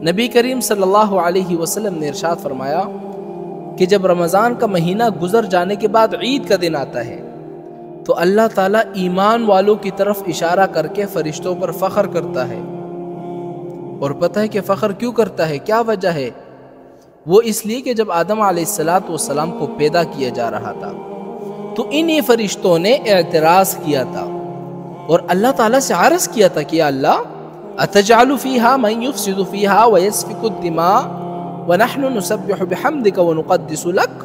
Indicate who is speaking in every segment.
Speaker 1: نبی کریم صلی اللہ علیہ وسلم نے ارشاد فرمایا کہ جب رمضان کا مہینہ گزر جانے کے بعد عید کا دن آتا ہے تو اللہ تعالیٰ ایمان والوں کی طرف اشارہ کر کے فرشتوں پر فخر کرتا ہے. اور پتہ ہے کہ فخر کیوں کرتا ہے؟ کیا وجہ ہے؟ وہ اس لیے کہ جب آدم علیہ السلام کو پیدا کیا جا رہا تھا تو انہی فرشتوں نے اعتراض کیا تھا اور اللہ تعالیٰ سے عرض کیا تھا کہ یا اللہ اتجعل فیہا من یفسد فیہا ویسفک الدماء ونحن نسبح بحمدک ونقدس لک.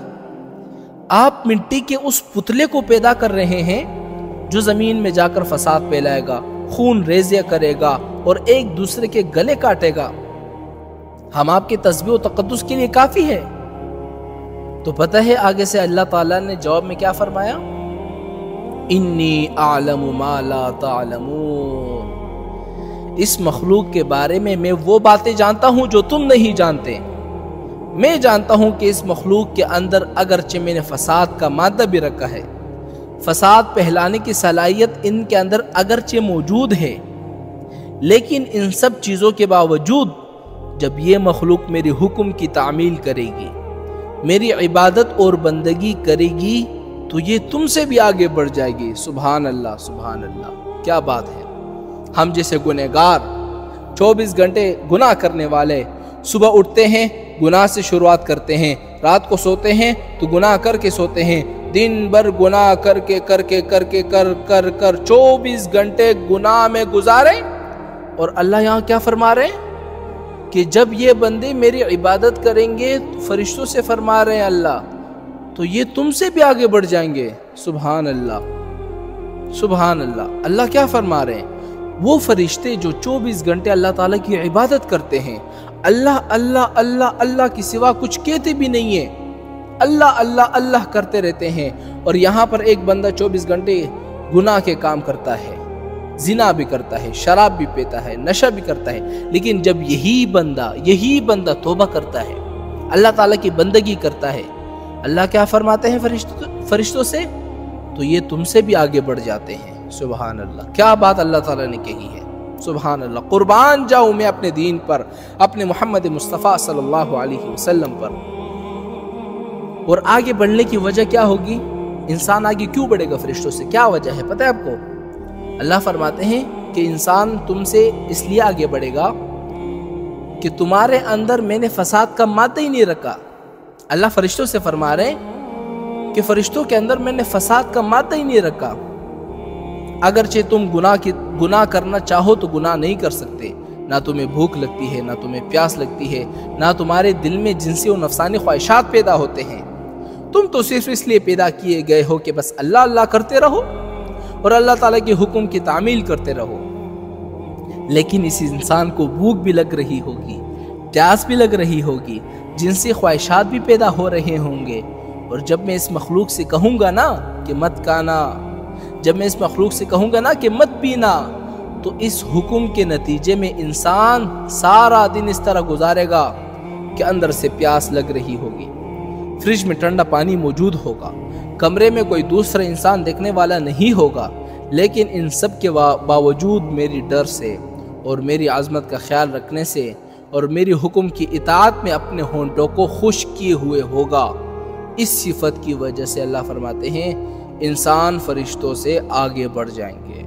Speaker 1: آپ مٹی کے اس پتلے کو پیدا کر رہے ہیں جو زمین میں جا کر فساد پھیلائے گا، خون ریزیاں کرے گا اور ایک دوسرے کے گلے کاٹے گا. ہم آپ کے تسبیح و تقدس کے لیے کافی ہے. تو پتہ ہے آگے سے اللہ تعالیٰ نے جواب میں کیا فرمایا؟ انی اعلم ما لا تعلمون. اس مخلوق کے بارے میں وہ باتیں جانتا ہوں جو تم نہیں جانتے. میں جانتا ہوں کہ اس مخلوق کے اندر اگرچہ میں نے فساد کا مادہ بھی رکھا ہے، فساد پھیلانے کی صلاحیت ان کے اندر اگرچہ موجود ہے، لیکن ان سب چیزوں کے باوجود جب یہ مخلوق میرے حکم کی تعمیل کرے گی، میری عبادت اور بندگی کرے گی تو یہ تم سے بھی آگے بڑھ جائے گی. سبحان اللہ، سبحان اللہ، کیا بات ہے. ہم جیسے گنہگار 24 گھنٹے گناہ کرنے والے صبح اٹھتے ہیں گناہ سے شروعات کرتے ہیں، رات کو سوتے ہیں تو گناہ کر کے سوتے ہیں، دن بھر گناہ کر 24 گھنٹے گناہ میں گزارے. اور اللہ یہاں کیا فرما رہے ہیں کہ جب یہ بندے میری عبادت کریں گے تو فرشتوں سے فرما رہے ہیں اللہ تو یہ تم سے بھی آگے بڑھ جائیں گے. سبحان اللہ، سبحان اللہ. اللہ کیا فرما رہے ہیں؟ وہ فرشتے جو 24 گھنٹے اللہ تعالیٰ کی عبادت کرتے ہیں، اللہ اللہ اللہ اللہ کی سوا کچھ کہتے بھی نہیں ہیں، اللہ اللہ اللہ کرتے رہتے ہیں. اور یہاں پر ایک بندہ 24 گھنٹے گناہ کے کام کرتا ہے، زنا بھی کرتا ہے، شراب بھی پیتا ہے، نشہ بھی کرتا ہے، لیکن جب یہی بندہ توبہ کرتا ہے، اللہ تعالیٰ کی بندگی کرتا ہے، اللہ کیا فرماتے ہیں فرشتوں سے؟ تو یہ تم سے بھی آگے بڑھ جاتے ہیں. سبحان اللہ، کیا بات اللہ تعالیٰ نے کہی ہے. سبحان اللہ. قربان جاؤں میں اپنے دین پر، اپنے محمد مصطفیٰ صلی اللہ علیہ وسلم پر. اور آگے بڑھنے کی وجہ کیا ہوگی؟ انسان آگے کیوں بڑھے گا فرشتوں سے؟ کیا وجہ ہے پتہ ہے آپ کو؟ اللہ فرماتے ہیں کہ انسان تم سے اس لیے آگے بڑھے گا کہ تمہارے اندر میں نے فساد کا مادہ ہی نہیں رکھا. اللہ فرشتوں سے فرما رہے ہیں کہ فرشتوں کے اندر میں نے فساد کا مادہ ہی نہیں رکھا. اگرچہ تم گناہ کرنا چاہو تو گناہ نہیں کر سکتے، نہ تمہیں بھوک لگتی ہے، نہ تمہیں پیاس لگتی ہے، نہ تمہارے دل میں جنسی و نفسانی خواہشات پیدا ہوتے ہیں. تم تو صرف اس لیے پیدا کیے گئے ہو کہ بس اللہ اللہ کرتے رہو اور اللہ تعالیٰ کے حکم کی تعمیل کرتے رہو. لیکن اس انسان کو بھوک بھی لگ رہی ہوگی، پیاس بھی لگ رہی ہوگی، جنسی خواہشات بھی پیدا ہو رہے ہوں گے. اور جب میں اس مخلوق سے کہوں گا نا کہ مت کھانا، جب میں اس مخلوق سے کہوں گا نا کہ مت پینا، تو اس حکم کے نتیجے میں انسان سارا دن اس طرح گزارے گا کہ اندر سے پیاس لگ رہی ہوگی، فریج میں ٹھنڈا پانی موجود ہوگا، کمرے میں کوئی دوسرا انسان دیکھنے والا نہیں ہوگا، لیکن ان سب کے باوجود میری ڈر سے اور میری عظمت کا خیال رکھنے سے اور میری حکم کی اطاعت میں اپنے ہونٹوں کو خشک کیے ہوئے ہوگا. اس صفت کی وجہ سے اللہ فرماتے ہیں انسان فرشتوں سے آگے بڑھ جائیں گے.